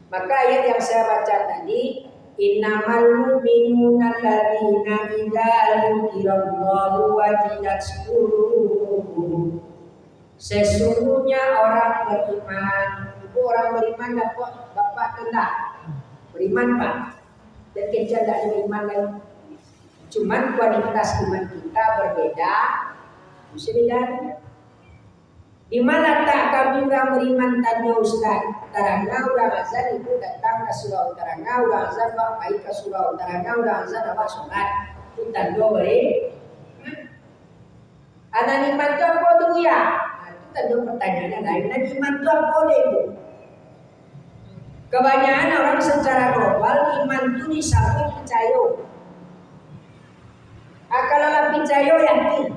Maka ayat yang saya baca tadi, innamal mu'minuna alladzina idza dzukirallahu wajilat qulubuhum. Sesungguhnya orang beriman, itu orang beriman dapat Bapak tenang. Beriman Pak. Dan kita tidak beriman lagi. Cuman kualitas iman kita berbeda. Bisa beda. Di mana tak kami orang beriman tanya Ustaz. Tarangga orang azan itu datang ke surau. Tarangga orang azan Pak baik ke surau. Tarangga orang azan apa sholat. Itu tanda beri. Anak iman itu apa tu ya? Itu tanda pertanyaan lain. Anak iman itu apa itu? Kebanyakan orang secara global iman itu disambung percaya. Kalau lah percaya yakin.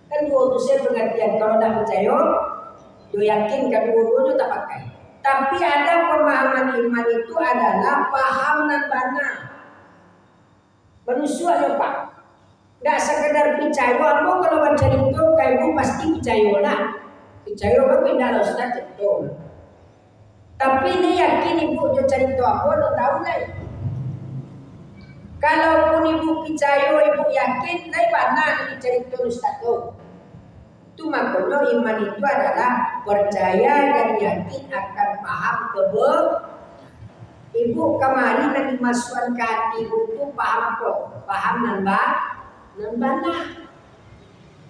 Kan dua saya pengertian kalau tak percaya, do yakin kan dua-duanya tak pakai. Tapi ada pemahaman iman itu adalah paham dan benar. Manusia ya Pak. Tidak sekedar percaya, apa kalau baca itu kayak pasti percaya lah. Percaya apa tidak harus itu. Tapi ini yakin ibu jo cerita apa lo tahu lah. Kalaupun ibu percaya, ibu yakin, naik mana cerita Ustaz tu. Itu makanya iman itu adalah percaya dan yakin akan paham kebenaran. Ibu kemarin yang dimasukkan ke hati ibu itu paham apa? Paham dan benar.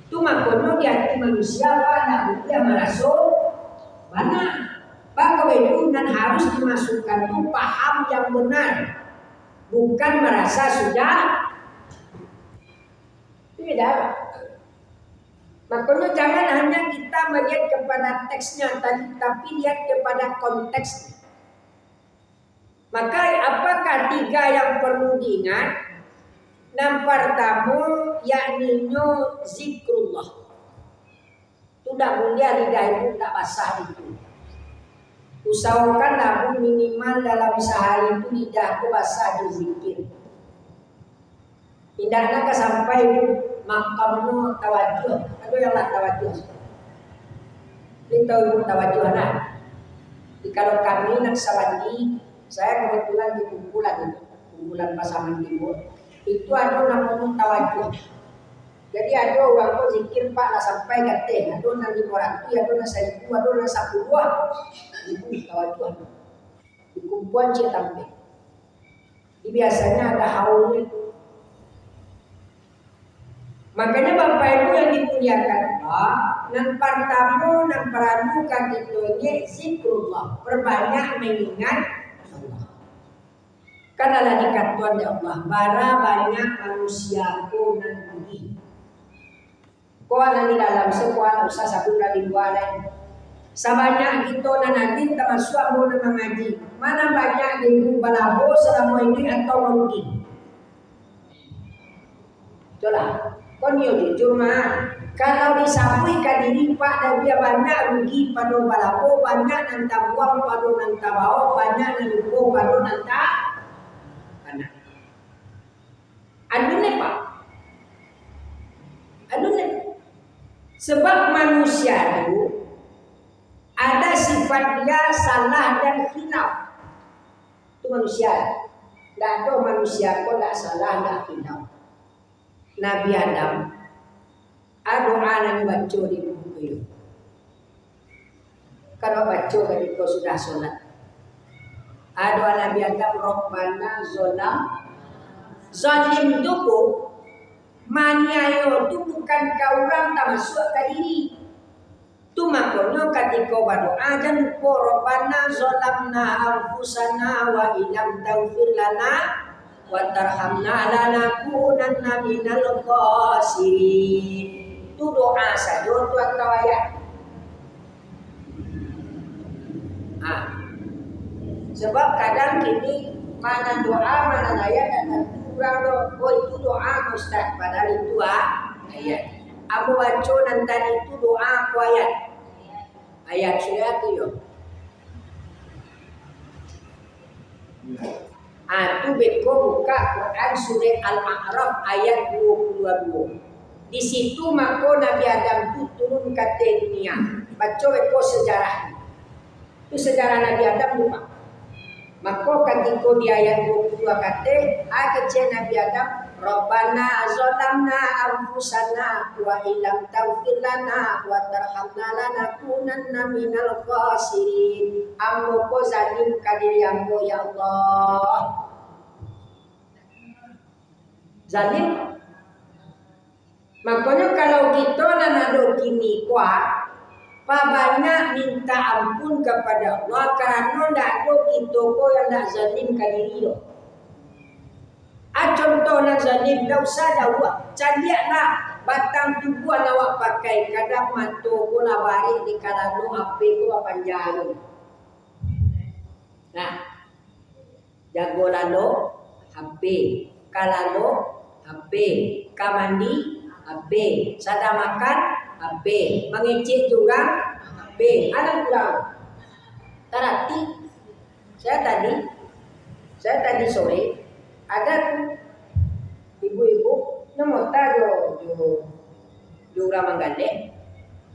Itu makanya di hati manusia pada dia merasa benar. Maka itu dan harus dimasukkan itu paham yang benar. Bukan merasa sudah tidak. Makanya jangan hanya kita melihat kepada teksnya tadi, tapi lihat kepada konteksnya. Maka apakah tiga yang perlu diingat? Yang pertama yakni zikrullah. Sudah mulia lidah itu tak basah itu. Usahakan aku minimal dalam sehari itu lidahku basah di zikir. Tidaklah sampai makammu tawajuh. Ada yang lah tawajuh. Kita ibu tawajuh anak. Kalau kami nak sawandi, saya kebetulan di kumpulan pasangan timur. Itu ada namanya tawajuh. Jadi ada orang tu zikir Pak lah sampai kata, ada nak 500, ada nak 1000, ada nak 10 ibu tawajuh. Di kumpulan Citampe. Biasanya ada haul itu. Makanya Bapak Ibu yang dimuliakan Allah, yang pertama yang peradukan itu zikrullah, perbanyak mengingat Allah. Karena lagi katuan ya Allah, bara banyak manusia ku nan budi. Kau ada di dalam sekolah usah satu dari dua lain. Sebanyak kita nanti termasuk mau mengaji. Mana banyak ibu balabo selama ini atau merugi. Itulah. Kon yo jujur mah kalau disampaikan diri Pak dan dia banyak rugi pada balabo banyak nanta buang pada nanta bawa banyak nanti pada nanta anak. Anu Pak. Anu sebab manusia itu ada sifat dia salah dan khilaf. Itu manusia. Tidak ada manusia kok tidak salah tidak khilaf. Nabi Adam doa yang baca di buku itu. Kalau baca ketika sudah sholat. Doa Nabi Adam Rabbana zalim itu maniayo itu bukan kau orang tak masuk ke diri. Itu makanya ketika berdoa jangan lupa Rabbana zalamna anfusana wa illam taghfir lana wa tarhamna lanakunanna minal khasirin. Itu doa saja itu atau ayat. Sebab kadang kini mana doa mana ayat dan kurang itu doa Ustaz padahal itu ayat. Abu baca nanti itu doa apa ayat? Ayat sudah tu yo. Itu beko buka Quran surah Al-A'raf ayat 22. Di situ maka Nabi Adam itu turun ke dunia. Baca beko sejarah. Itu sejarah Nabi Adam lupa. Maka ketika di ayat 22 kata, kecil Nabi Adam, Rabbana zalamna anfusana wa illam taghfir lana wa tarhamna lanakunanna minal khasirin. Ambo ko zalim ka diri ambo ya Allah. Zalim. Makanya kalau kita nanado kini kuat, banyak minta ampun kepada Allah karena tidak ada kita yang nak zalim ke diri dia. Contoh nak zalim, tak usah dah buat. Candiaklah batang tubuh awak pakai. Kadang mantu ko lah balik di kalano HP ko panjang. Nah, jago lalo HP, kalalo HP, kamandi HP, sada makan HP, mengecek juga HP. Ada kurang. Terarti saya tadi sore ada ibu-ibu nama tajo jo ramangale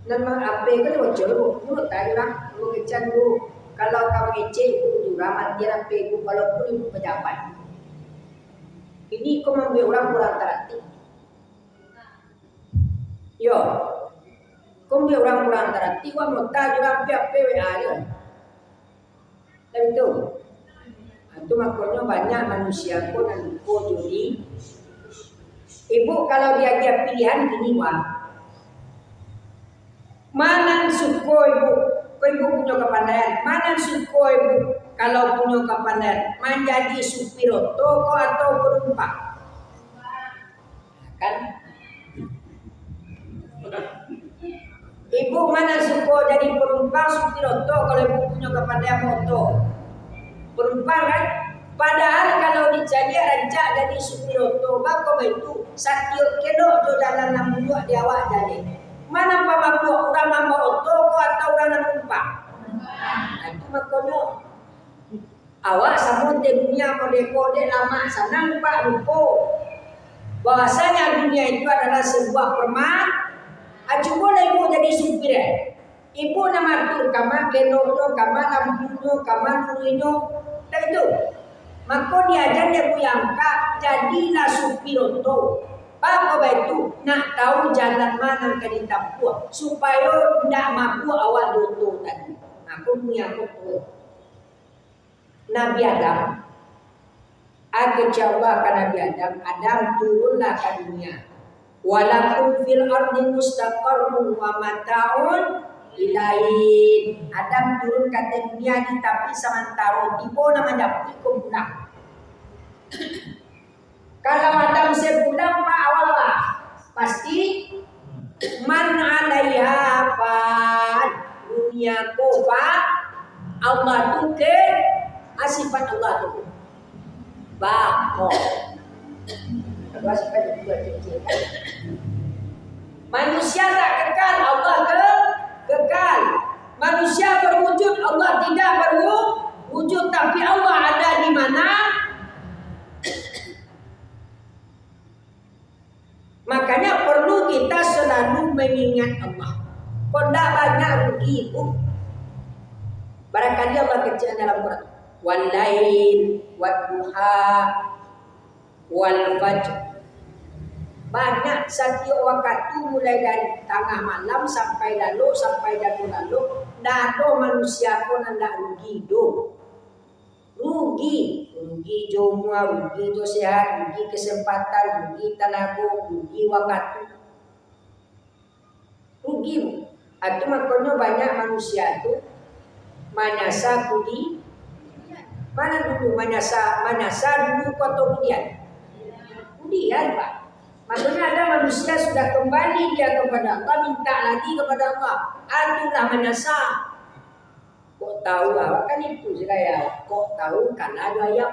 nama HP kan bocor nama tajo lah lu kecan lu kalau kamu ngecek itu ramat dia HP itu walaupun ibu pejabat ini kau mengambil orang kurang terarti yo kau mengambil orang kurang terarti kau mau tajo HP WA dia dan itu itu makanya banyak manusia pun lupa judi. Ibu kalau dia pilihan gini wah. Mana suko ibu? Kau ibu punya kepandaian. Mana suko ibu kalau punya kepandaian menjadi supir toko atau penumpang? Kan? Ibu mana suko jadi penumpang supir toko kalau ibu punya kepandaian motor? Penumpang kan? Padahal kalau dijadi rancak jadi supir oto, bako itu sakit keno tu dalam namun dia awak jadi. Mana pamabu orang mamba oto ko atau orang numpang? Itu makanya awak sama dunia modeko de lama sanang pak lupo. Bahasanya dunia itu adalah sebuah permainan. Acu boleh ibu jadi supir. Ibu nama tu kama keno no kama lampu no kama nurino. Dan itu, maka diajar dia puyangka jadilah supir oto. Apa itu nak tahu jalan mana ke ditempuh supaya tidak mampu awal oto tadi. Aku punya oto. Nabi Adam, aku coba ke Nabi Adam turunlah ke dunia. Walakum fil ardi mustaqarrun wa mata'un ilahin. Adam turun ke dunia ni tapi sementara tiba namanya ikut pulang. Kalau Adam sepulang pak awal lah pasti man alaiha fan dunia kofa Allah tu ke asifat Allah tu bako. Kedua sifat dua kecil. Manusia tak kekal, Allah kekal. Manusia berwujud, Allah tidak berwujud. Tapi Allah ada di mana? Makanya perlu kita selalu mengingat Allah. Kau tidak banyak rugi itu. Barangkali Allah kecil dalam Quran. Wal-lail, wad-duha, wal-fajr. Banyak setiap waktu mulai dari tengah malam sampai lalu sampai lalu tidak ada manusia pun hendak rugi do. Rugi jomua, rugi jo sehat, rugi kesempatan, rugi tenaga, rugi waktu. Rugi. Itu makanya banyak manusia itu menyasa budi. Mana dulu menyasa dulu atau kemudian? Kemudian Pak. Maksudnya ada manusia sudah kembali dia kepada Allah, minta lagi kepada Allah. Itulah menyasa. Kok tahu awak kan itu saya. Kok tahu karena ada ayam.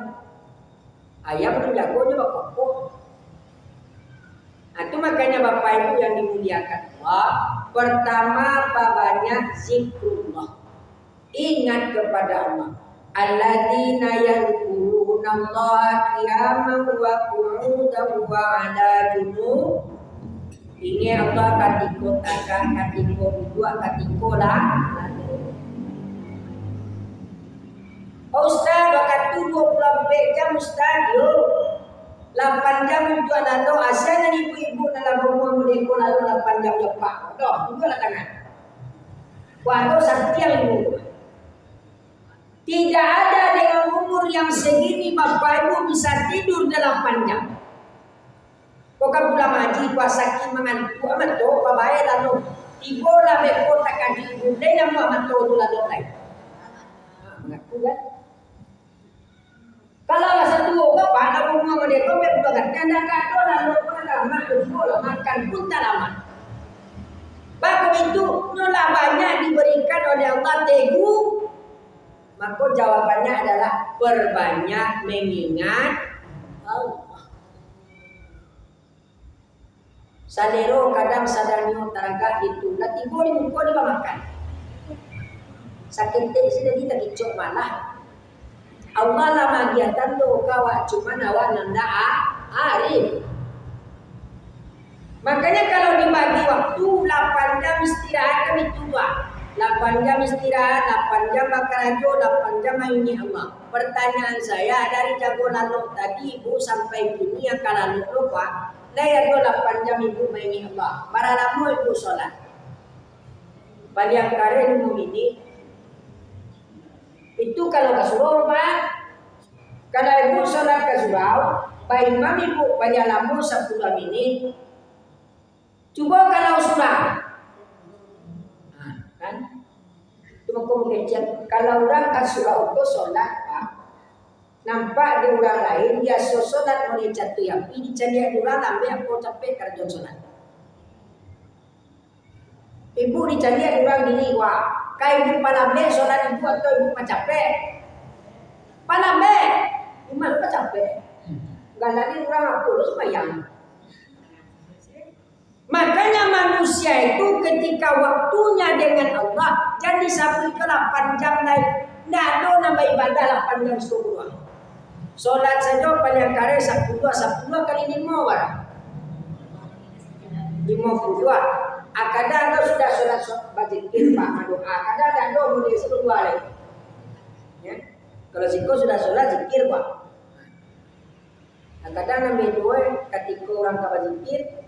Ayam itu jagonya bapak kok. Itu makanya Bapak Ibu yang dimuliakan Allah. Pertama banyak zikrullah. Ingat kepada Allah. Alladzina yadhkuruna Allah qiyaman wa qu'udan wa 'ala junub. Ini Allah katiko takkan katiko dua katiko lah. Oh Ustaz, waktu 24 jam Ustaz, yo. 8 jam itu ada doa. Asalnya ibu-ibu dalam rumah mereka lalu 8 jam lepas. Doh, juga lah tangan. Waduh, setiap ibu. Tidak ada dengan umur yang segini Bapak Ibu bisa tidur 8 jam. Kok pula maji puasa ki mengantuk amat to babae lalu ibola be kota kadi ibu dai namu amat to lalu lain. Mengaku kan? Kalau satu bapak nak rumah mereka be bukan nyanda kado lalu pada mak ibola makan pun tak lama. Bagus itu nyola banyak diberikan oleh Allah tegu. Maka jawabannya adalah perbanyak mengingat Allah. Salero kadang sadanyo taraga itu lati boleh muko di makan. Sakit teh sudah kita kicok malah. Allah lama giatan do kawa cuma nawa nanda arif. Makanya kalau dibagi waktu 8 jam istirahat kami tua. 8 jam istirahat, 8 jam bakarajo, 8 jam ayuni Allah. Pertanyaan saya dari jago lalu tadi ibu sampai kini yang kalau lupa. Daya 8 jam ibu maini Allah. Para lamu ibu sholat. Baliang kare ilmu ini. Itu kalau ke surau Pak. Kalau ibu sholat ke surau, Pak Imam ibu baliang lamu 10 menit. Coba kalau surau. Kan? Cuma kemudian kalau orang ke surau itu sholat Pak. Nampak di orang lain dia sholat mulai jatuh yang ini jadi orang lambe aku capek kerja sholat. Ibu dicari orang gini wah, kayak ibu palambe sholat ibu atau ibu capek? Palambe, ibu lupa capek. Galani orang aku lu sembahyang. Makanya manusia itu ketika waktunya dengan Allah jadi sampai ke 8 jam naik. Nggak ada nambah ibadah 8 jam 10. Solat saja paling kare 10 kali 5 orang. 52. Kadang ada sudah solat bazikir Pak doa. Kadang ada mau dia 10 lagi. Ya. Kalau siko sudah solat zikir Pak. Kadang namanya dua ketika orang ka bazikir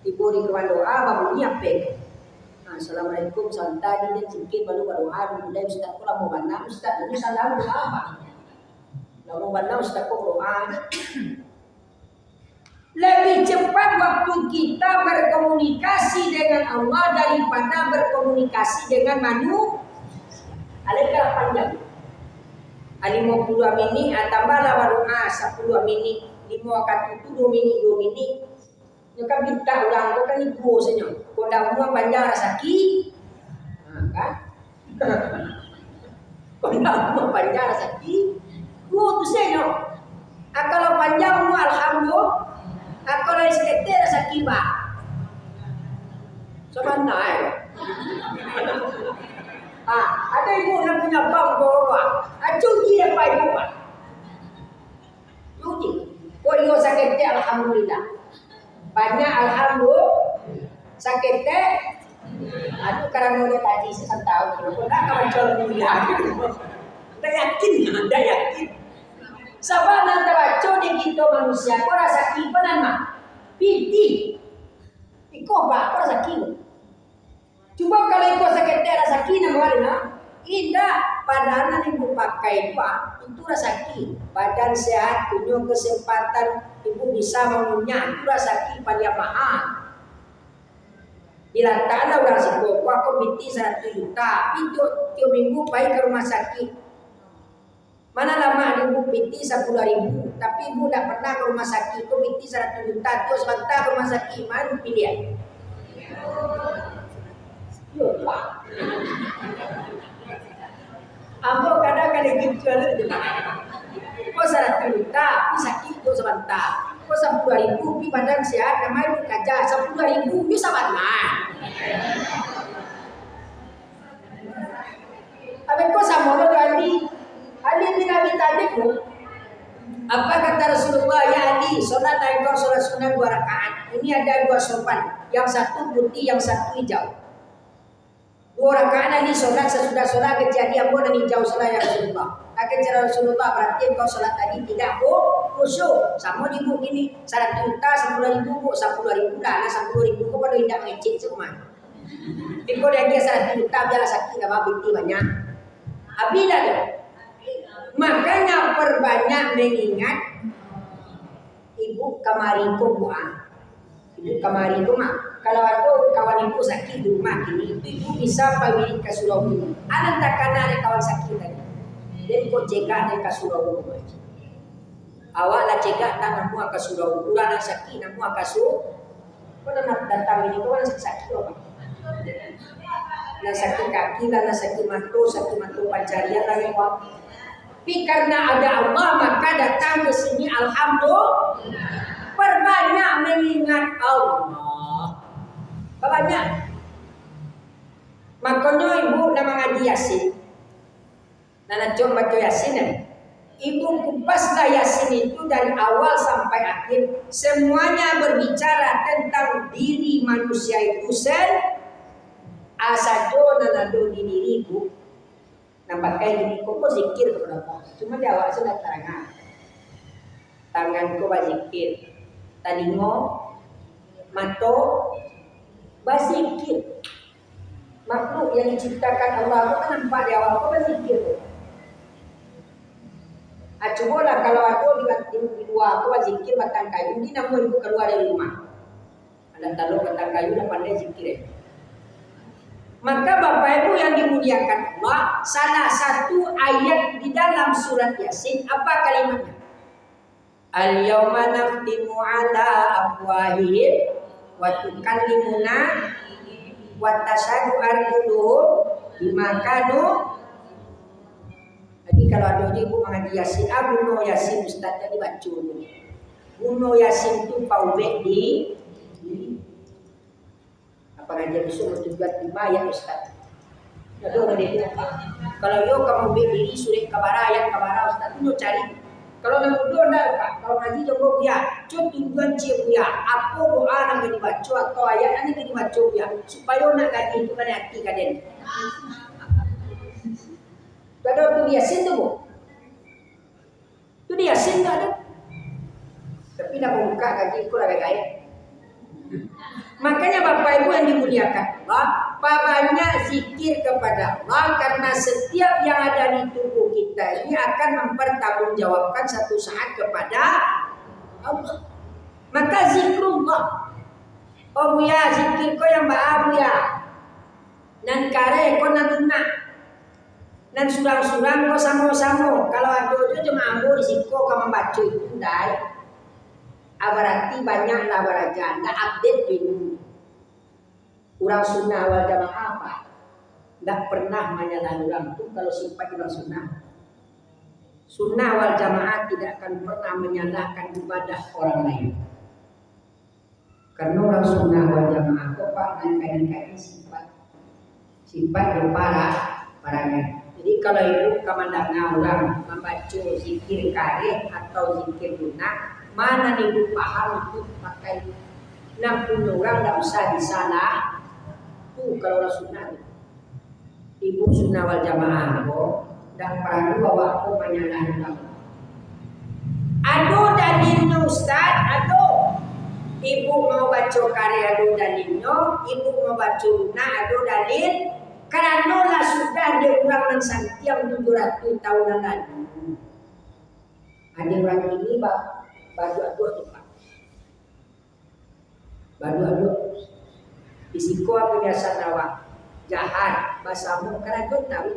tiba di kewan doa baru nyiapin. Assalamualaikum santai dia zikir baru berdoa mulai ustaz pula mau bandang ustaz ini salam doa apa? Lalu bandang ustaz kok doa. Lebih cepat waktu kita berkomunikasi dengan Allah daripada berkomunikasi dengan manusia. Alika panjang. 52 menit tambah lawan doa 10 menit. 5 kali itu 2 menit. Nyaka bintang ulang kau kan ibu senyum. Kau dah mua panjang sakit, kan? Kau dah mua panjang sakit, gua tu senyum. Kalau panjang mua alhamdulillah, kalau seketer sakit bah. Coba naik. Ada ibu nak punya bang bawa, cuci apa ibu pak? Cuci. Kau iyo sakit alhamdulillah. Banyak alhamdulillah sakit teh aduh karena udah tadi saya tahu enggak kawan jual bilang udah yakin sabar nanti baca di kita manusia kau rasa kipanan mah piti iko bah kau rasa kin coba kalau iko sakit teh rasa kin mana indah padahal ibu pakai pak itu rasa kin badan sehat punya kesempatan ibu bisa mengunyah itu rasa kin pada mahal bila tak ada orang sibuk aku binti 100 juta tiap minggu baik ke rumah sakit mana lama ibu binti 10.000 tapi ibu tak pernah ke rumah sakit aku binti 100 juta terus sebentar ke rumah sakit mana pilihan lupa ambo kadang-kadang gitu kok 100 juta sakit itu sebentar kok 10.000 pi badan sehat namanya kerja 10.000 bisa mana tapi kok sama orang Ali bin Abi Thalib apa kata Rasulullah ya Ali sholat engkau sholat sunat 2 rakaat ini ada 2 sopan yang satu putih yang satu hijau 2 rakaat Ali sholat sesudah sholat kejadian pun dan hijau sholat ya Rasulullah Akan cara Rasulullah berarti engkau sholat tadi tidak khusyuk. Sama ibu gini, 100 juta, 10.000 bu, 10.000 lah, 10.000 kau pada tidak ngecek semua. Engkau dia 100 juta, biarlah sakit apa binti banyak. Abilah tu. Makanya perbanyak mengingat ibu kamari ku buah. Ibu kamari ku mah. Kalau ada kawan ibu sakit di rumah ini, ibu bisa pergi ke surau ibu. Ada takkan ada kawan sakit tadi. Dan kau cegah dan ke surau ibu. Awak lah cegah tak namu ke surau ibu. Orang sakit namu ke surau. Kau nak datang ini kau nak sakit apa? Nak sakit kaki, nak sakit matu pancarian lagi kau. Tapi karena ada Allah maka datang ke sini alhamdulillah. Perbanyak mengingat Allah. Perbanyak. Makanya ibu nama ngaji Yasin. Nana coba baca Yasin. Ibu kupaslah Yasin itu dari awal sampai akhir. Semuanya berbicara tentang diri manusia itu asajo nanado di diri ibu. Nampak kayak gini, kok zikir kepada Allah. Cuma di awal sudah terangkan. Tanganku berzikir, talingo, mato, berzikir. Makhluk yang diciptakan Allah itu kan nampak di awal kok berzikir. Cobalah kalau ada di luar aku berzikir batang kayu, ini namun ibu keluar dari rumah. Ada taruh batang kayu dan pandai zikir. Maka Bapak Ibu yang dimuliakan Allah, salah satu ayat di dalam surat Yasin apa kalimatnya? Al-yawma naftimu ala afwahihim wa tukallimuna wa tashhadu arjuluhum bima kanu. Jadi kalau ada ibu mengaji Yasin, Buno Yasin Ustaz tadi baca dulu. Buno Yasin itu paubek di pengajian besok bertujuan 5 ayat Ustaz. Aduh dia kalau yo kamu berdiri surat kabara Ustaz itu cari. Kalau nak doa dah Pak, kalau ngaji jogo dia, tujuan cie dia. Apa doa nak dibaca atau ayat ini dibaca dia supaya nak gaji itu kan hati kaden. Ada tu dia sin tu bu. Tu dia sin ada. Tapi nak buka gaji aku lagi gaya. Makanya Bapak Ibu yang dimuliakan Allah, banyak zikir kepada Allah karena setiap yang ada di tubuh kita ini akan mempertanggungjawabkan satu saat kepada Allah. Maka zikrullah. Oh ya zikir ko yang bahabu ya. Nan kare ko nanuna. Nan surang-surang ko samo-samo. Kalau ada jemaah ambo risiko ka membaca itu dai. Berarti banyaklah beraja, nggak update dulu. Orang sunnah wal jamaah apa? Nggak pernah menyalahi orang itu kalau sifat orang sunnah. Sunnah wal jamaah tidak akan pernah menyalahkan ibadah orang lain. Karena orang sunnah wal jamaah kopak dan kadang-kadang sifat yang parahnya. Jadi kalau ibu kamandangnya orang membaca zikir kareh atau zikir guna, mana ibu paham itu pakai 60 orang tidak usah disalah. Tuh kalau orang sunnah, ibu sunnah wal jamaah kok tidak perlu bawa aku menyalahkan. Aduh dalilnya Ustaz, aduh. Ibu mau baca karya aduh dalilnya, ibu mau baca sunnah aduh dalil. Karena lah sudah ada orang yang santiang 700 tahun lalu. Ada orang ini baru aduh tu Pak. Baru aduh. Risiko apa biasa awak jahat bahasamu karena kau tahu.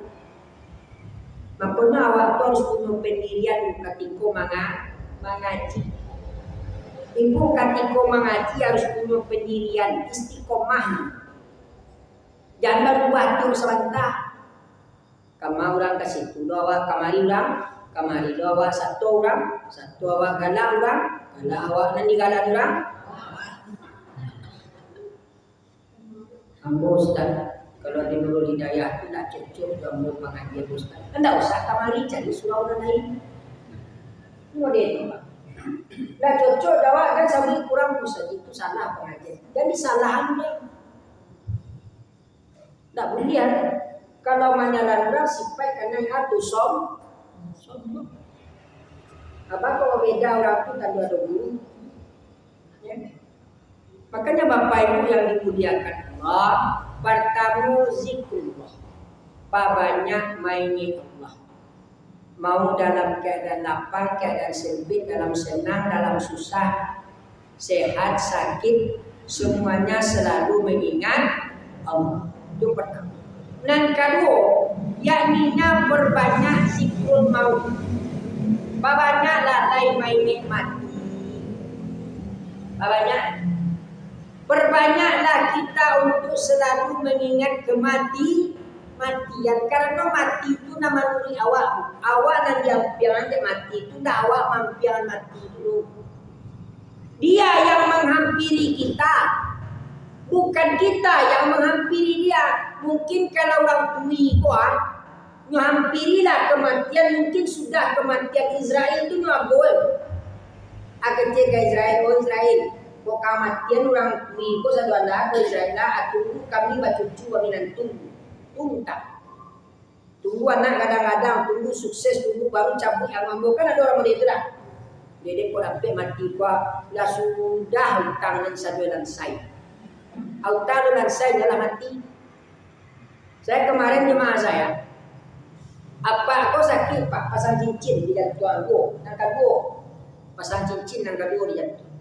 Makanya awak tu harus punya pendirian ketika mengaji. Ibu ketika mengaji harus punya pendirian istiqomah. Jangan baru batu sebentar. Kamu orang ke situ doa, kamari doa satu orang, satu awak gala orang, gala awak nanti gala orang. Ambo Ustaz, kalau di Nurul Hidayah tidak cocok dengan pengajian Ustaz. Tidak usah kamari cari surau dan lain. Mau dia Pak. Tidak cocok dawa kan sambil kurang Ustaz itu salah pengajian. Jadi salahannya. Tak boleh kalau menyalankan sipai karena itu Sombong. Apa kalau beda orang itu tadi ada guru? Ya. Makanya Bapak Ibu yang dimuliakan Allah, pertama zikrullah. Banyak maini Allah. Mau dalam keadaan lapar, keadaan sempit, dalam senang, dalam susah, sehat, sakit, semuanya selalu mengingat Allah. Itu pertama. Dan kedua, yakninya berbanyak zikrul maut. Banyak lalai main nikmat. Banyak. Perbanyaklah kita untuk selalu mengingat matian. Karena mati itu nama nuri awak. Awak dan yang mati itu dah awak mampian mati dulu. Dia yang menghampiri kita, bukan kita yang menghampiri dia. Mungkin kalau orang tui menghampirilah kematian, mungkin sudah kematian Israel itu nyabol. Akan jaga Israel, Israel. Kok kematian orang tui ko satu anda ke Israel atau kami bacucu kami nanti tunggu tak. Tunggu anak kadang-kadang, tunggu sukses, tunggu baru cabut yang mampu. Kan ada orang itu dah. Jadi kau dapat mati kuah, dah sudah hutang dan sadulan saya. Hutang dan saya dalam hati. Saya kemarin jemaah saya, apa kau sakit pak? Pasang cincin di jantung aku, yang kedua pasang cincin yang kedua di jantung.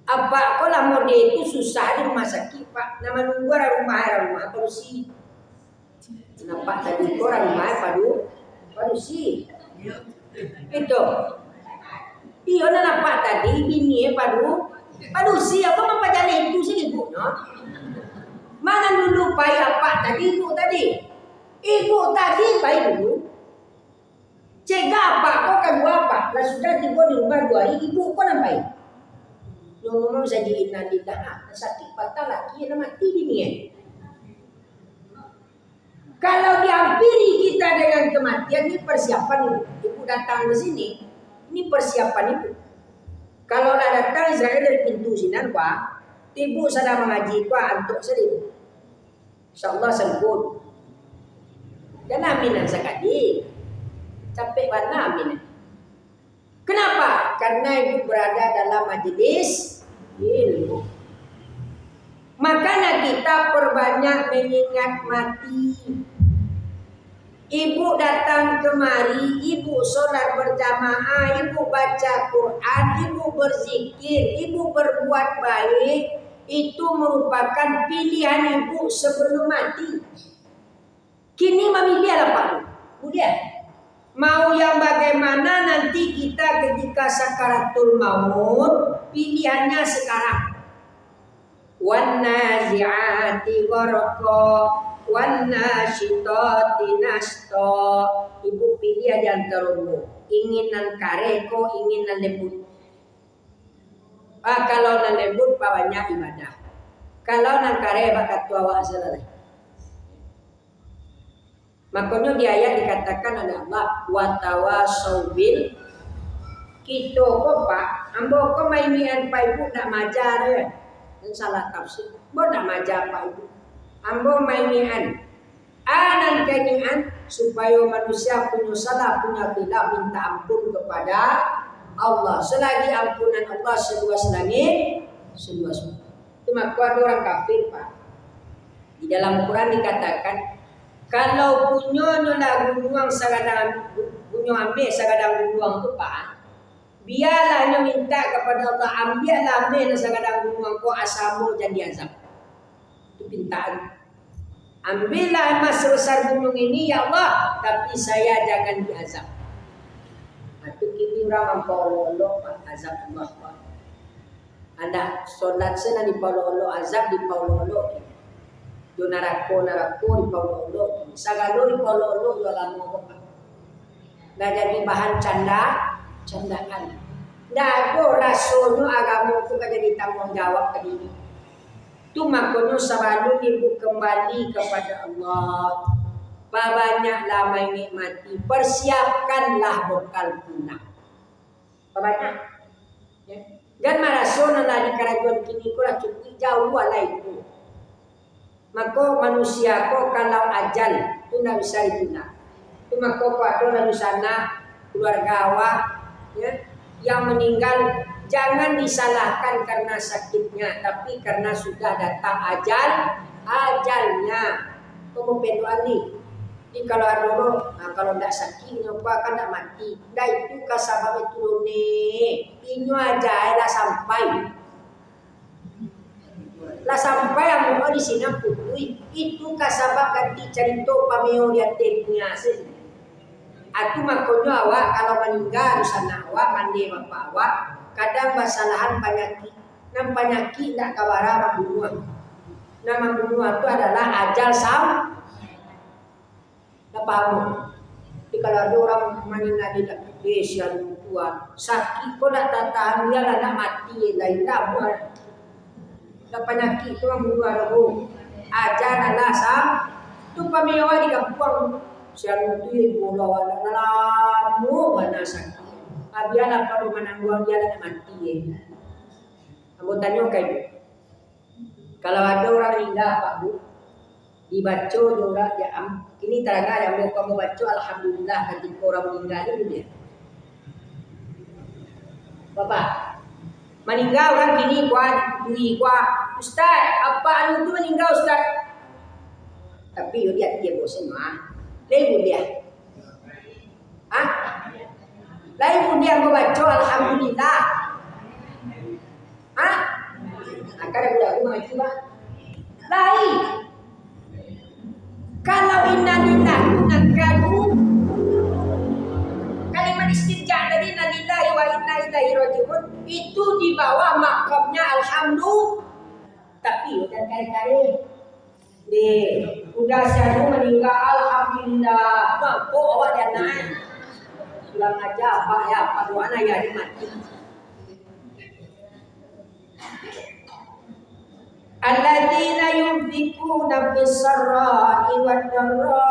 Apa kau lama dia itu susah di rumah sakit pak? Nama nunggu rumah padusi. Kenapa tadi orang rumah padusi? Itu. Iya nampak tadi bini padusi apa mempelajari itu sih ibu no? Mana dulu pai apa tadi ibu tadi? Ibu tadi pai dulu. Cegah apa kau kan apa? Lah sudah tiba di rumah 2 hari ibu kau nampai. Ngomong saja inna lillahi sakit patah lagi yang mati bini. Kalau dihampiri kita dengan kematian ini persiapan ibu datang ke sini. Ini persiapan itu. Kalau nak datang Israel dari pintu sinan pak, ibu sedang mengaji pak untuk sedih. InsyaAllah semput. Dan aminan sekali. Capek banget aminan. Kenapa? Karena ibu berada dalam majelis ilmu. Makanya kita perbanyak mengingat mati. Ibu datang kemari, ibu sholat berjamaah, ibu baca Quran, ibu berzikir, ibu berbuat baik. Itu merupakan pilihan ibu sebelum mati. Kini memilih apa? Kemudian mau yang bagaimana nanti kita ketika sakaratul maut, pilihannya sekarang. Wan nazi'ati gharqa wan nasyitati nashta. Ibu pilih aja antara ingin nan kareko, ingin nan lembut. Kalau nan lembut banyak ibadah. Kalau nan kare bakat tua selesai. Makanya di ayat dikatakan oleh Allah wa tawasau bil kita kok pak ambo kok mainian pak ibu nak majar ya. Dan salah tafsir. Bo nak majar pak ibu. Ambo mainian anan kenyan supaya manusia punya salah punya khilaf minta ampun kepada Allah. Selagi ampunan Allah seluas langit, seluas bumi. Itu maka ada orang kafir pak. Di dalam Quran dikatakan kalau punya gunung sagadang punya ambil sagadang gunung tu pak. Biarlah nyo minta kepada Allah ambillah ambil sagadang gunung ko asamu jadi azab. Itu pintaan. Ambillah emas sebesar gunung ini ya Allah, tapi saya jangan diazab. Itu kini orang mampololo azab Allah. Anda solat sana di pololo azab di pololo. Do narako di pololo. Sagalo di pololo yo lamo ko. Nah jadi bahan candaan. Nah do rasulnya agama itu jadi tanggung jawab ke diri. Itu makanya selalu ibu kembali kepada Allah. Banyaklah menikmati, persiapkanlah bekal punah. Banyak. Ya. Dan marason di kerajaan kini kula cukup jauh lah itu. Maka manusia kok kalau ajal itu tidak bisa ditunda. Itu Cuma kok ada di sana keluarga awak ya, yang meninggal, jangan disalahkan karena sakitnya, tapi karena sudah datang ajalnya. Kamu berdoa nih. Ini kalau ada orang, kalau tidak sakit, apa kan tidak mati. Nah itu kasabab itu nih, ini aja lah sampai. Lah sampai yang mau di sini putui itu kasabab ganti cerita pameo dia teknya sih. Atu makanya awak kalau meninggal di sana awak mandi bapak awak kadang kesalahan penyakit. Nam penyakit tidak kawara membunuh. Nah membunuh itu adalah ajal tak paham. Jadi kalau ada orang meninggal di desa tua sakit kok tak tahan dia lah nak mati lain dah buat. Dan penyakit itu membunuh roh. Ajar adalah tu pamiyawa di kampung. Siang itu ibu lawan lalamu mana sakit. Abiana kalau menangguang dia nak mati. Kamu tanya kayak kalau ada orang meninggal Pak Bu, dibaca doa ya ini terangga yang mau kamu baca alhamdulillah ketika orang meninggal itu dia. Bapak meninggal orang kini gua Ustaz, apa anu tu meninggal Ustaz? Tapi dia bosan mah. Lain dia. Ah? Lain dia membaca alhamdulillah. Ah? Akan ada aku ngaji bah. Lain. Kalau inna lillahi nakadu kalimat istirja dari inna lillahi wa inna ilaihi rajiun itu di bawah makamnya alhamdulillah. Tapi udah kali-kali udah saya meninggal alhamdulillah. Mampu awak dia naik. Bilang aja apa ya apa doana ya dia mati. Alladzina yunfikuna fis-sarra'i wad-dharra.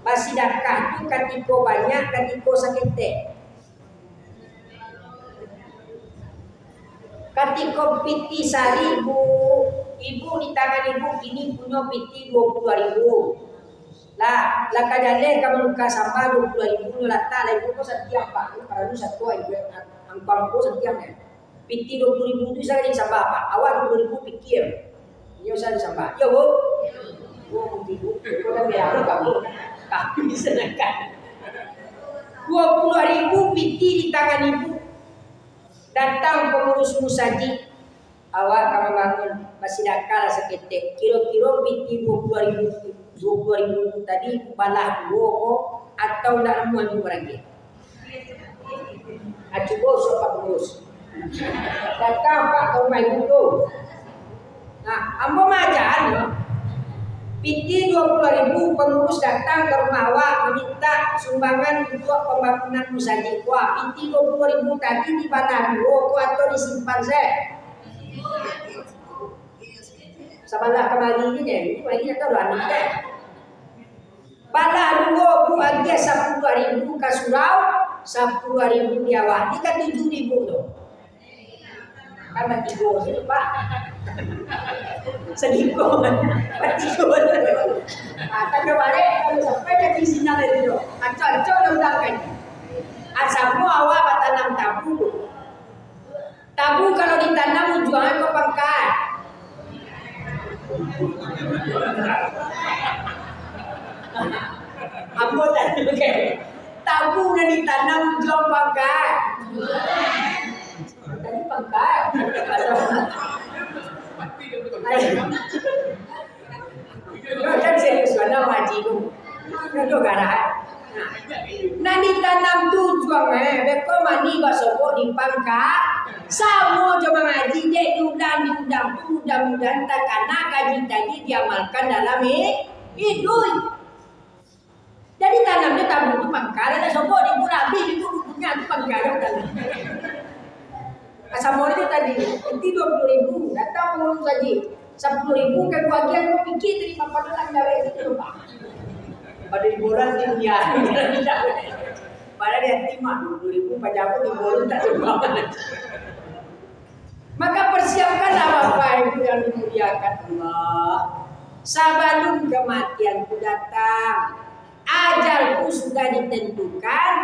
Basidakah itu ketika banyak ketika sakit. Ketika piti seribu, ibu di tangan ibu kini punya piti 20.000. Lah kadang-kadang kamu luka sama 20.000 lata lah ibu kau setiap pak, kalau lu satu ibu angpang kau setiap ya. Piti 20.000 itu saya jadi sambal pak, awal 20.000 pikir, dia usah disambal, ya bu, ibu, kau dah biar kamu bisa nekan. 20.000 piti di tangan ibu. Datang pengurus musaji, awak kamu bangun masih dakar seketek. Kira-kira piti 20.000 tadi balah dua atau nak ramuan dua lagi. Acubo sopak pengurus. Datang pak kau main dulu. Nah, ambo majan. Piti 20.000 pengurus datang ke rumah awak meminta sumbangan untuk pembangunan musaji. Wah, piti 20.000 tadi di mana dulu atau disimpan saya? Sabalah kembali ini lagi atau anak deh. Balah dulu buat dia 10.000 ke surau, 10.000 di awak. Ini kan 7.000 tuh. Kan 3 sih pak. Sedikit, bertiga. Tanda balik kalau sampai jadi sinyal itu, acor-acor undangkan. Asamu awak bertanam tabu. Tabu kalau ditanam jualan ke pangkat. Ambo tadi okay. Tabu yang ditanam jual pangkat. Tadi pangkat. Kan serius mana haji tu. Kan tu garah. Nah ditanam tujuan beko mani basoko di pangkat. Semua coba ngaji dek diundang mudah-mudahan takana kaji tadi diamalkan dalam hidup. Jadi tanamnya tabung itu pangkat ada soko di Murabi itu bukunya itu pangkat kan. Asamor itu tadi, itu 20.000 datang pengurus haji. 10.000 kan bagian mau pikir terima padalah gawe itu Pak. Pada liburan di dunia. Pada dia terima 20.000 pajaku di bolon tak semua. Maka persiapkanlah Bapak Ibu yang dimuliakan Allah. Sebelum kematian itu datang, ajalku sudah ditentukan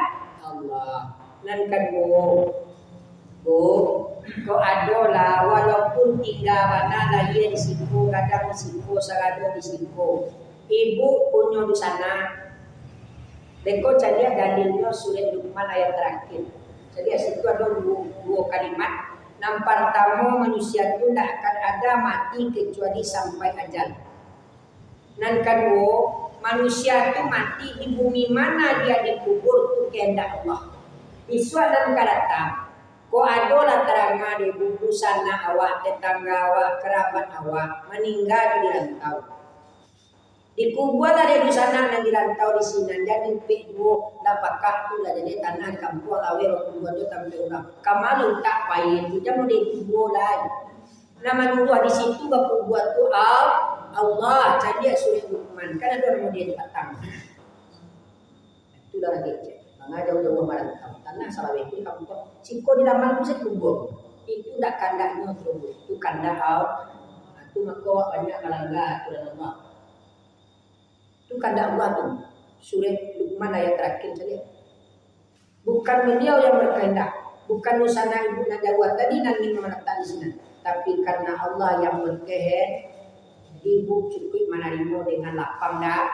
Allah. Dan kedua, ko adola walaupun tinggal mana lahir di siku, kadang di siku, sarado di siku. Ibu punya di sana. Deko jadi dalilnya surat Luqman ayat terakhir. Jadi situ ada dua kalimat. Yang pertama, manusia itu tidak akan ada mati kecuali sampai ajal. Dan kedua, manusia itu mati di bumi mana dia dikubur itu kehendak Allah. Isu dan kalatang, ko adola terangga di bumi sana awak, tetangga awak, kerabat awak meninggal di rantau. Dikubur ada di sana dan di rantau di sini. Jadi pikir dapakah tu lah jadi tanah di kampung lawe waktu buat tu tampil orang. Kamalu tak payah tu jangan dikubur lagi. Nama dua di situ baku buat tu Allah. Jadi surat Luqman kan ada orang dia datang. Itu dah lagi. Mangga jauh-jauh marantau. Tanah salawe itu kampung. Siko di laman tu saya kubur. Itu dak kandaknya tu. Itu kandak Allah. Itu mako banyak kalangga tu dalam Allah. Itu kandak Allah tu. Surat Luqman ayat terakhir saja. Bukan beliau yang berkehendak, bukan usana ibu nak jawab tadi nanti menetap di sini. Tapi karena Allah yang berkehendak, ibu cukup menerima dengan lapang dah.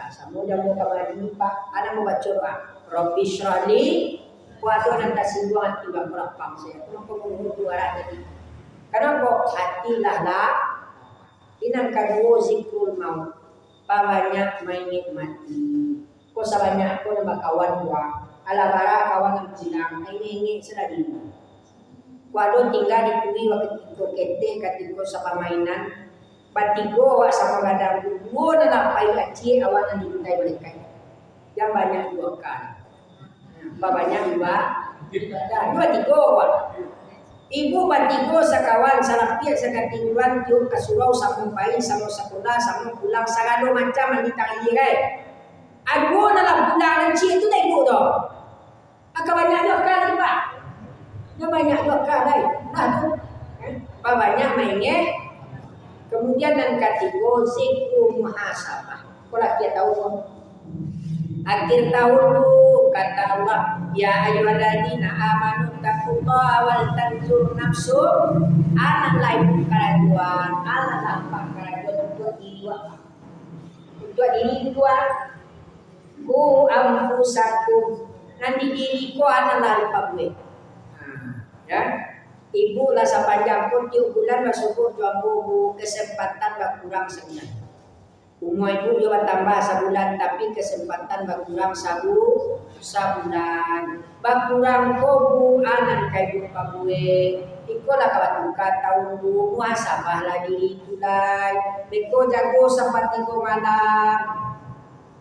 Sama jamu kamari Pak, ada mau baca doa. Rabbi syrahli, kuado nanti singgung hati bang lapang saya. Kenapa menurut dua tadi? Karena kok hati lah. Inang kedua zikrul maut. Banyak mainit mati. Kau sebanyak kau nama kawan gua. Ala bara kawan yang jilang. Ini sedari. Kuado tinggal di puri waktu kau kete ketika sama mainan. Batigo awak sama gadang dua dalam payu kecil awak yang dimintai mereka. Yang banyak dua kali. Banyak dua. Dua tiga awak. Ibu batigo sekawan salapiat sekatingguan tiup kasurau sama bayi sama sekolah sama pulang sagado macam mandi tangi kan. Aduh dalam pulang nanti itu tak ibu tu. Agak banyak dua kali Pak. Dia banyak dua kali. Nah tu. Banyak mainnya. Kemudian dan ketiga zikru muhasabah. Kalau kita tahu akhir tahun tu kata Allah, ya ayyuhalladzina amanu taqullaha wal tanzur nafsum anak lain kerajuan ala lampak kerajuan untuk diri dua ku ampusakum nanti diri ko anak lari pabwe. Ya. Ibu lah sepanjang pun tiap bulan masuk jambu kesempatan berkurang sebulan. Umur ibu juga tambah sebulan tapi kesempatan berkurang sebulan. Berkurang kobu anak kayu pabue. Iko lah kawan buka tahun bu muhasabah lah diri tulai. Beko jago sampai 3 malam.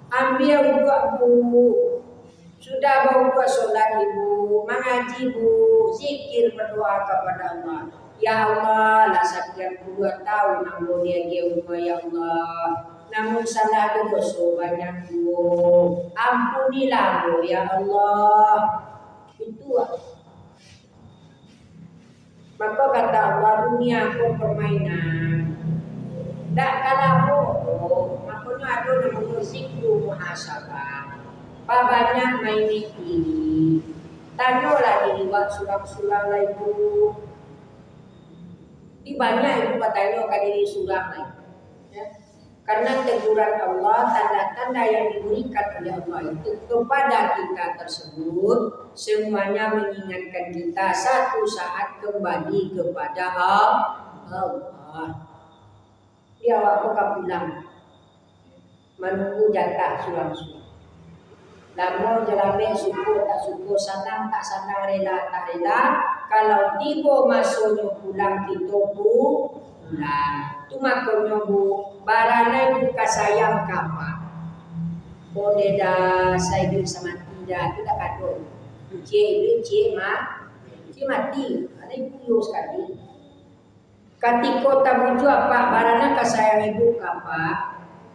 Ambil buat bu. Sudah bawa buat solat ibu, mengaji bu, zikir berdoa kepada Allah. Ya Allah, lah sekian puluhan tahun namun dia rumah ya Allah. Namun salah ada dosa banyak bu. Ampunilah bu ya Allah. Itu maka kata Allah dunia pun permainan. Tak kalah bohong. Makanya ada namanya zikru muhasabah. Banyak main ini. Tanyalah diri buat surang-surang lah ibu. Di banyak ibu bertanya ke diri surang lah. Ya. Karena teguran Allah, tanda-tanda yang diberikan oleh Allah itu kepada kita tersebut semuanya mengingatkan kita satu saat kembali kepada Allah. Dia waktu pulang menunggu jatah surang-surang. Namun jalannya syukur tak syukur, senang tak senang, rela tak rela. Kalau tiba masuknya pulang kita pulang. Tu makanya bu, barangnya buka sayang kapal. Boleh dah saya sama tidak, tu dah kado. Cik mati. Ada ibu sekali. Ketika tak muncul apa barangnya kasayang ibu kapal.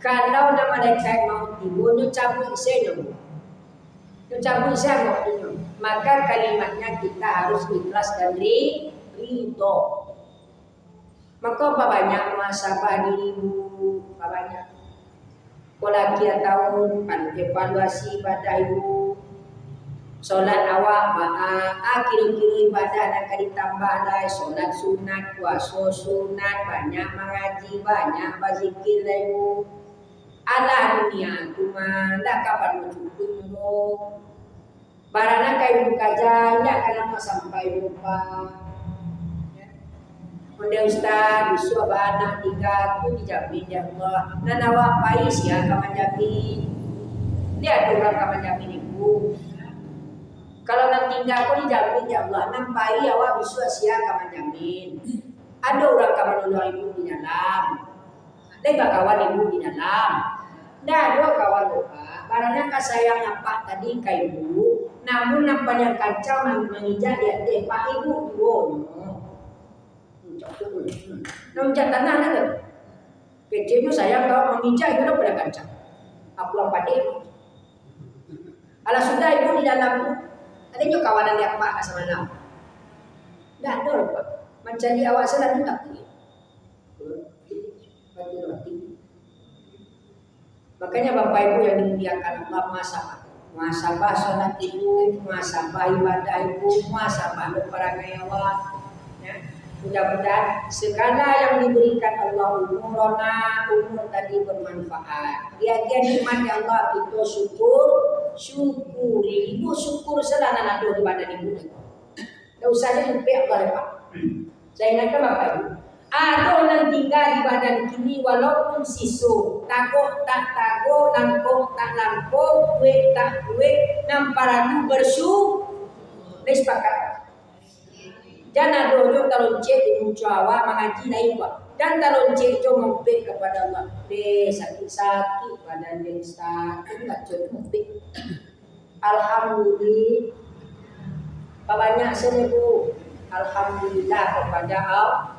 Kalau nama mereka mau tiba, dia cabut isenya bu. Cabut saya waktunya. Maka kalimatnya kita harus ikhlas dan ridho. Maka apa banyak muhasabah dirimu, apa banyak. Pola kia tahun pan evaluasi ibadah ibu. Solat awak kira-kira ibadah nak ditambah lagi, solat sunat, puasa sunat, banyak mengaji, banyak berzikir lah ibu. Alah dunia tu mah, dah kapan mau cukup dulu. Barana kayu kaja, ya kalau sampai lupa. Unda ustaz, bisu anak 3 tu dijamin ya Allah. Dan awak pais ya kaman jamin. Dia ada orang kaman jamin ibu. Kalau nak tinggal kau dijamin ya Allah, nampai awak bisu asia kaman jamin. Ada orang kaman nolong ibu di dalam. Ada kawan ibu di dalam. Dah ada kawan lupa. Barangnya kasayang nampak tadi ke ibu. Namun nampak yang kacau mengijak dia pak ibu tuh. Nampak tanah ada. Kecilnya sayang kalau memijak itu pada kacau. Aku yang padik. Alah sudah ibu di dalam. Ada juga kawanan yang pak semalam. Dah ada lupa. Mencari awak salah tu tak boleh. Makanya Bapak Ibu yang dimuliakan Allah, muhasabah salat ibu, muhasabah ibadah ibu, muhasabah perangai awak. Ya. Mudah-mudahan segala yang diberikan Allah umur tadi bermanfaat. Dia nikmat yang Allah itu syukuri. Ibu syukur selana nado di badan ibu. Tak usah jadi lupa Allah lepas. Saya ingatkan Bapak Ibu. Ada orang tinggal di badan kini walaupun sisu. Takut tak takut, langkuk tak langkuk, duit tak duit, namparadu bersyukur. Ini sepakat. Jangan dulu talonce di mucawa mengaji naik buat. Dan talonce itu mempik kepada Allah. Sakit-sakit badan dia sakit, tak cukup mempik. Alhamdulillah. Banyak seribu. Alhamdulillah kepada Allah.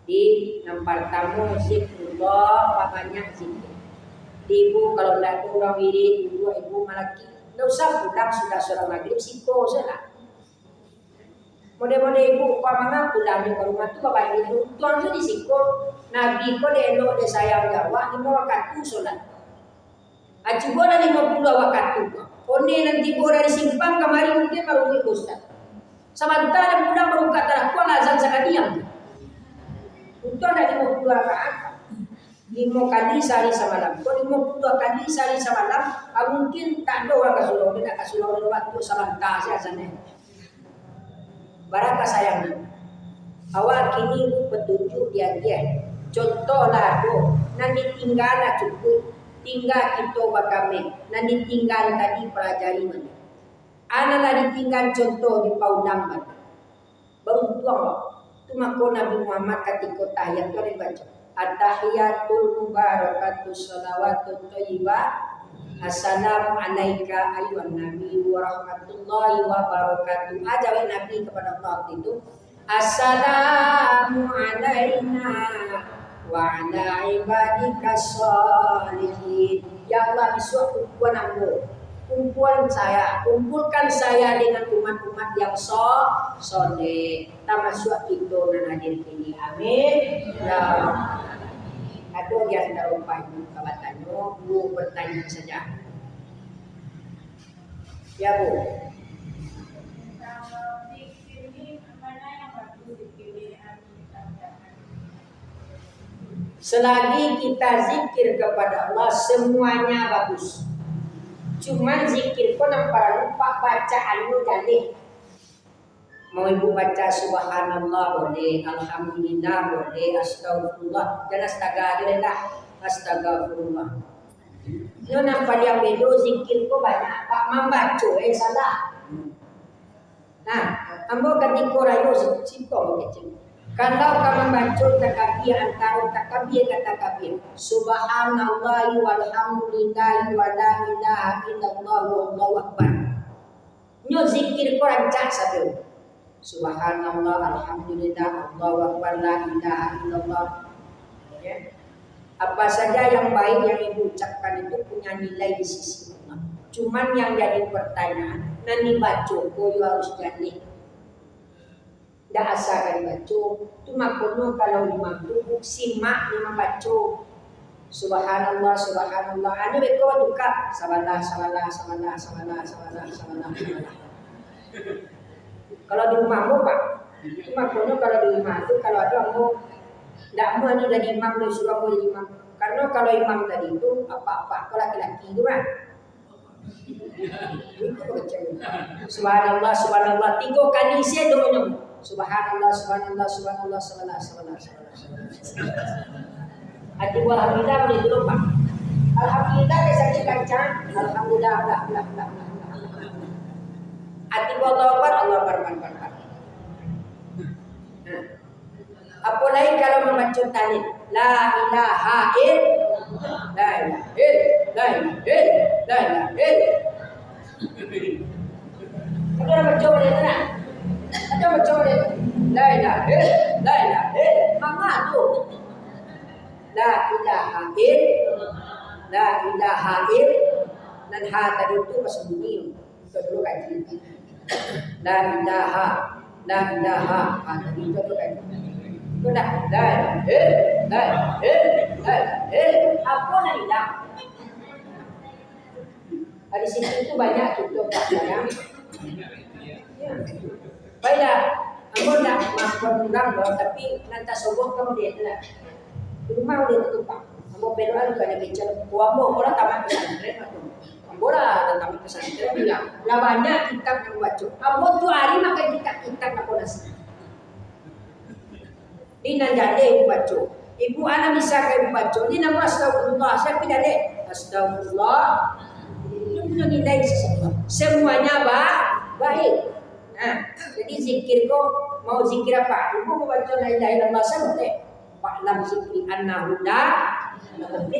Di nampak tamu zikrullah, banyak zikir. Ibu kalau tidak tu orang wirid, ibu malaki, tidak usah pulang sudah seorang maghrib siko saja. Model-model ibu pamana pulang di rumah tu bapak ibu tuan tu di siko. Nabi ko de elok de sayang Jawa 5 waktu solat. Aji bola 50 waktu. One nanti bola di simpang kemarin mungkin baru di ustaz. Sementara pulang baru kata aku azan sekalian. Untuk ada 50 rakaat 5 kali sehari semalam. Kalau 52 kali sehari semalam, mungkin tak ada orang kasulong. Dia nak kasulong dalam waktu sebentar saja sana. Barangkali sayangnya. Awal kini petunjuk dia. Contohlah tu, nanti tinggal lah cukup. Tinggal kita bakame. Nanti tinggal tadi pelajari mana. Analah ditinggal contoh di Paudang mana. Baru tuang lah. Itu maka Nabi Muhammad ketika tahiyat itu ada baca at-tahiyatul mubarakatuh shalawatut thayyibah assalamu alayka ayyuhan nabi wa rahmatullahi wa barakatuh. Ajawi Nabi kepada Allah itu assalamu alayna wa ala ibadikas shalihin. Ya Allah isuh kumpulan saya, kumpulkan saya dengan umat-umat yang soleh. Termasuk itu dan hadir kini. Amin. Ya. Ada yang tak lupa ibu kawatannya, bu bertanya saja. Ya bu. Selagi kita zikir kepada Allah semuanya bagus. Cuman zikir pun nampak lupa bacaanmu jadi. Mau ibu baca subhanallah boleh, alhamdulillah boleh, astagfirullah dan astagfirullah. Itu nampak yang beda zikir pun banyak. Pak membaca salah. Nah, ambo ketika rayu siko kecil. Kalau kamu membaca takbir antara takbir dan takbir, subhanallah walhamdulillah wa la ilaha illallah wallahu akbar. Nyo zikir ko rancak sabe. Subhanallah alhamdulillah Allahu akbar la ilaha illallah. Ya. Apa saja yang baik yang ibu ucapkan itu punya nilai di sisi Allah. Cuman yang jadi pertanyaan, nanti baca ko harus jadi. Dah asalkan baca, tu makanya kalau imam tu simak imam baca. Subhanallah, subhanallah. Anu beko duka. Sabanah. Kalau di rumahmu Pak, cuma kono kalau di rumah itu kalau ada mau tidak mau anu jadi imam lu suruh mau jadi imam. Karena kalau imam tadi itu apa-apa kalau laki-laki itu kan. Itu kecil. Subhanallah, subhanallah. Tiga kali saya doanya. Subhanallah, subhanallah, subhanallah, subhanallah. Hati alhamdulillah boleh dulu Pak. Alhamdulillah saya kancang. Alhamdulillah. Hati Allah Akbar. Apalagi kalau membaca talib. La ilaha illallah. La ilaha illallah. Ada baca boleh tak? Ada baca boleh. La ilaha illallah. Mama tu. La ilaha illallah. Dan ha tadi itu masih bunyi. Itu dulu kaji. La ilaha. Tadi itu dulu kaji. Itu dah. Apa nak hilang? Di situ itu banyak contoh yang. Baiklah, aku nak makan kurang loh, tapi nanti soboh kamu dia tu lah. Rumah dia tutup pak. Kamu berulang tu ada bicara. Kamu orang tamat pesantren atau? Kamu orang tamat pesantren bilang, lah banyak kitab yang baca. Kamu tu hari makan kitab nak nasi. Ini nanti ibu baca. Ibu anak bisa ibu baca. Ini nama astagfirullah. Saya tidak ada astagfirullah. Itu punya nilai semuanya baik. Nah, jadi zikir kok mau zikir apa? Ibu mau baca la ilaha illallah sama boleh. Fa'lam zikri annahu la ilaha.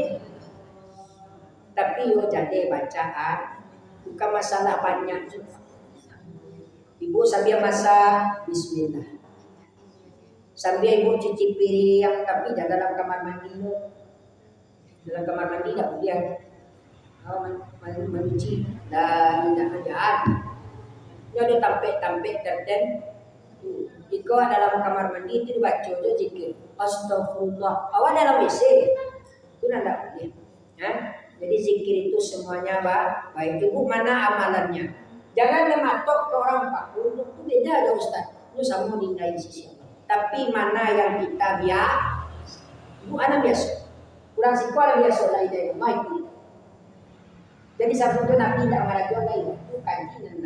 Tapi yo jadi bacaan bukan masalah banyak. Ibu sambil masak bismillah. Sambil ibu cuci piring tapi jangan dalam kamar mandi. Dalam kamar mandi tak boleh. Mencuci dan tidak jahat. Dia ada tampek terten. Jika dalam kamar mandi itu dibaca je zikir. Astagfirullah. Awak dalam WC itu tidak boleh. Ya? Jadi zikir itu semuanya baik. Ibu mana amalannya? Jangan mematok ke orang Pak. Itu beda ada Ustaz. Itu sama dinilai sisi Allah. Tapi mana yang kita biasa? Ibu anak biasa. Kurang sekolah biasa lah ide itu. Jadi satu itu Nabi tidak merajuk lagi. Itu kaji dan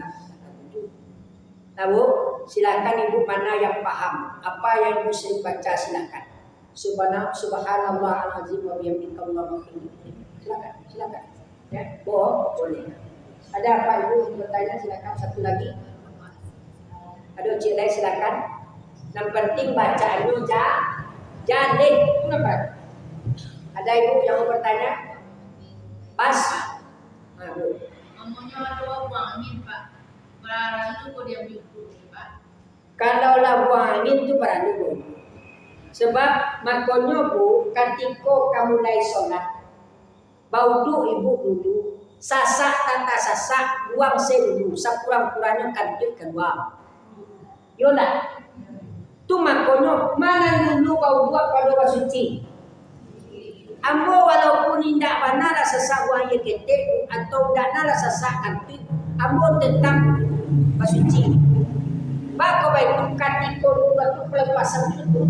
tahu? Silakan ibu mana yang paham apa yang ibu sering baca silakan. Subhanallah al-azim wa bihamdihi Allahu akbar. Silakan. Ya, boleh. Ada apa ibu bertanya silakan satu lagi. Ada cik lain silakan. Yang penting bacaan itu jadi. Kenapa? Ada ibu yang mau bertanya? Pas. Ngomongnya ada buang angin Pak. Berarti itu kok dia berjubur Pak. Kalau lah buang angin itu berani. Sebab makanya bu, ketika kamu mulai sholat, baudu ibu dulu, sasak tata sasak, buang dulu, sekurang-kurangnya kantuk kedua. Yola, tu makanya mana dulu bau buat pada suci. Ambo walaupun tidak benar sesak buang yang ketek atau tidak benar sesak kantuk, ambo tetap bersuci. Bako baik ketika dua tu pelepasan itu.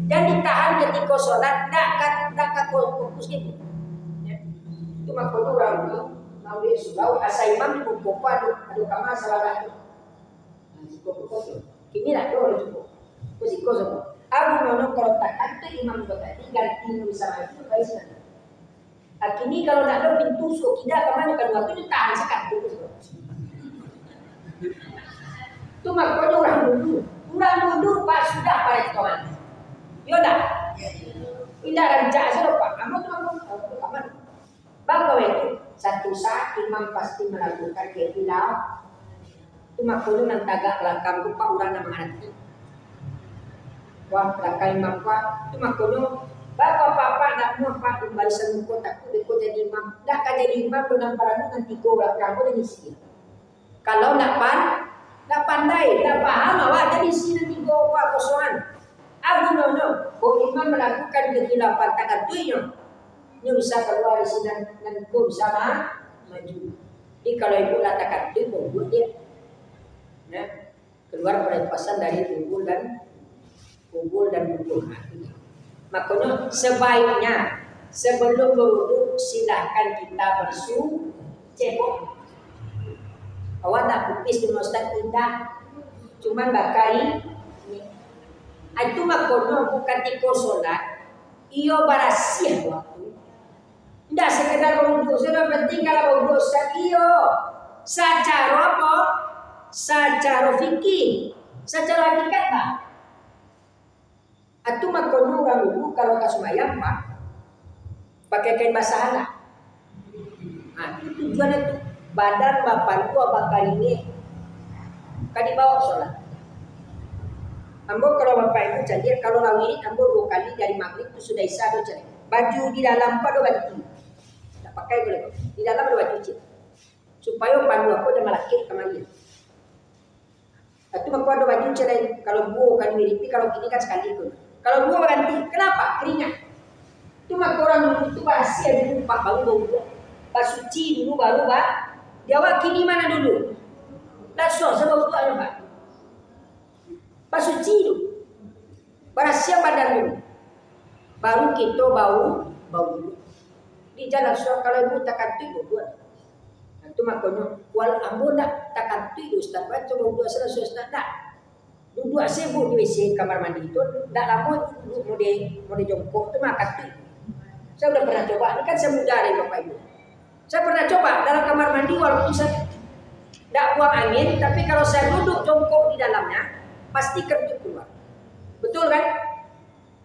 Dan ditahan ketika sholat, tak fokus itu. Itu makanya orang itu, mau dia sulau, asal imam di buku aduh kamar salah itu. Ini lah doa itu. Kusiko semua. Aku mau kalau tak ada imam itu tadi ganti bersama itu baik sekali. Akhirnya kalau tak ada pintu suka tidak kemana kan waktu itu tahan sekat itu. Itu makanya orang dulu pas sudah pada kawan. Yoda, tidak rancak saja Pak. Kamu tu kamu. Bagaimana itu? Satu saat imam pasti melakukan kehilau. Itu makhluk yang tagak belakang tu Pak orang nama hati. Wah, belakang imam Pak. Itu makhluk. Bapak nak mau Pak kembali semua tak tu jadi imam. Dah kan jadi imam dengan peranan nanti go belakang tu jadi sih. Kalau nak pandai, nak paham awak jadi sih nanti go Pak kosongan. Abu nono, imam melakukan kekhilafan takatunya, dia bisa keluar dari sini dan kau bisa maju. Jadi kalau ibu lah takatu, bagus dia. Ya, keluar perlepasan dari tunggul dan tunggul. Makanya sebaiknya sebelum berwudu silahkan kita bersu cebok. Awak tak pupis dengan Ustaz Indah, cuman bakari. Itu makono bukan tiko solat, iyo barasiah waktu. Tidak sekedar berwudu, sudah penting kalau berwudu Ustaz iyo. Secara apa? Secara fikih, secara hakikat tak. Itu makono orang wudu kalau kasumayang pak, pakai kain basah lah. Nah, itu tujuannya tuh badan bapak gua bakal ini kan dibawa sholat. Ambo kalau bapak ibu jadi kalau lawin ambo 2 kali dari maghrib itu sudah isya do cari. Baju di dalam pada ganti. Tak pakai boleh. Di dalam ada baju cuci. Supaya pandu aku dan malaki kemari. Itu aku ada baju cari kalau bu kan mirip kalau gini kan sekali itu. Kalau bu ganti, kenapa? Keringat. Itu mak orang dulu itu rahasia dulu pak baru pas suci dulu baru pak. Dia wakili mana dulu? Langsung sebab itu ada pak. Pas suci dulu, berasiap badan dulu, baru kita bau dulu. Di jalan surat kalau ibu takkan tu buat. Itu makanya wal ambo nak takkan tu Ustaz baca bau selesai Ustaz tak. Duduk sibuk di WC kamar mandi itu, tak lama duduk mode jongkok tu makan tu. Saya sudah pernah coba, ini kan saya muda dari bapak ibu. Saya pernah coba dalam kamar mandi walaupun saya tidak buang angin, tapi kalau saya duduk jongkok di dalamnya pasti kerja keluar. Betul kan?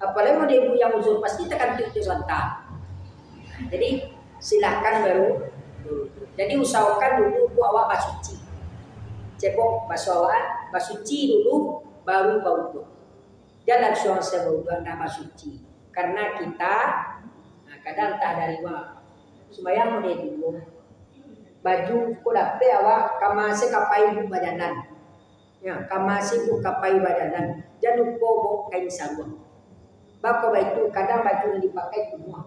Apalagi mau ibu yang uzur pasti tekan itu lantar. Jadi silahkan baru. Jadi usahakan dulu awak basuci. Cebok basuawaan, basuci dulu baru bau. Jangan langsung sebau anda basuci. Karena kita kadang tak ada riwa. Sembayang mau dulu. Baju kudape awak kamase kapai badanan. Ya, kamasi buka pai badanan. Jangan lupa bawa kain sarung. Bako itu kadang baju yang dipakai semua.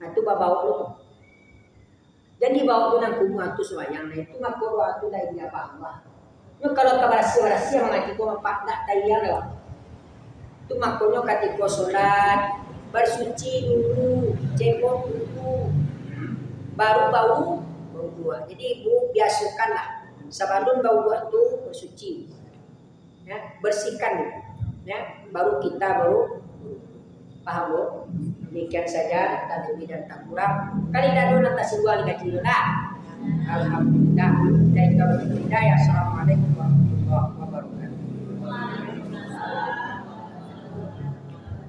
Nah itu bawa lu. Jadi bawa tu nang kumua tu semayang. Nah itu makoro tu dah dia Allah. Nyo kalau kabarasi mengaji ko mapak tak tayang lah. Tu makonyo katiko solat, bersuci dulu, cebok dulu, baru bau dua. Jadi ibu biasakanlah. Sebelum bau buat tu bersuci, ya, bersihkan, ya, baru kita paham bu. Demikian saja tak lebih dan tak kurang. Kali dadu nanti singgah dikaji lah. Alhamdulillah. Dan kalau tidak ya assalamualaikum warahmatullahi wabarakatuh.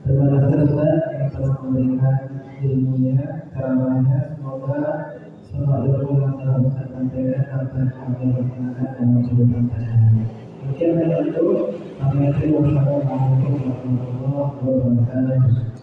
Terima kasih Ustaz yang telah memberikan ilmunya, ceramahnya. Semoga semua ilmu yang telah Ustaz sampaikan dapat kami laksanakan dan menjadikan pasangan. Mungkin hanya itu. Assalamualaikum warahmatullahi wabarakatuh.